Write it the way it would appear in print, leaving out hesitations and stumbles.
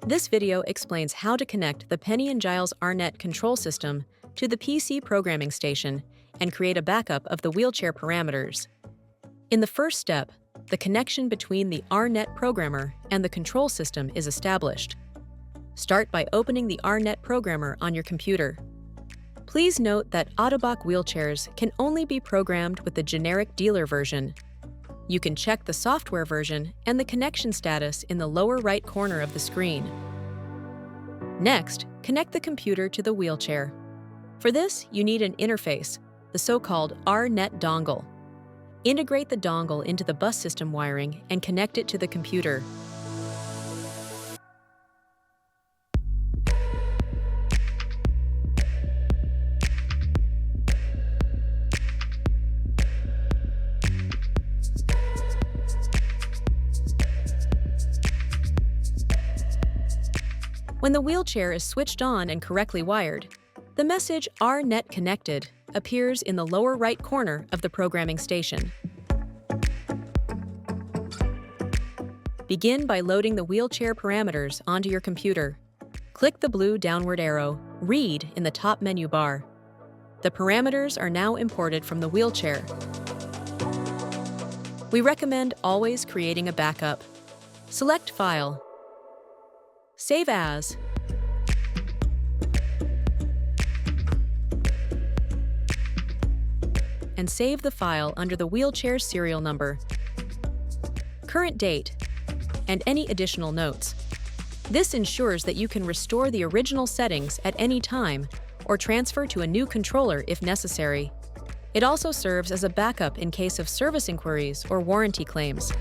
This video explains how to connect the Penny and Giles RNet control system to the PC programming station and create a backup of the wheelchair parameters. In the first step, the connection between the RNet programmer and the control system is established. Start by opening the RNet programmer on your computer. Please note that Ottobock wheelchairs can only be programmed with the generic dealer version. You can check the software version and the connection status in the lower right corner of the screen. Next, connect the computer to the wheelchair. For this, you need an interface, the so-called RNet dongle. Integrate the dongle into the bus system wiring and connect it to the computer. When the wheelchair is switched on and correctly wired, the message RNet Connected appears in the lower right corner of the programming station. Begin by loading the wheelchair parameters onto your computer. Click the blue downward arrow, Read, in the top menu bar. The parameters are now imported from the wheelchair. We recommend always creating a backup. Select File, Save As, and save the file under the wheelchair's serial number, current date, and any additional notes. This ensures that you can restore the original settings at any time or transfer to a new controller if necessary. It also serves as a backup in case of service inquiries or warranty claims.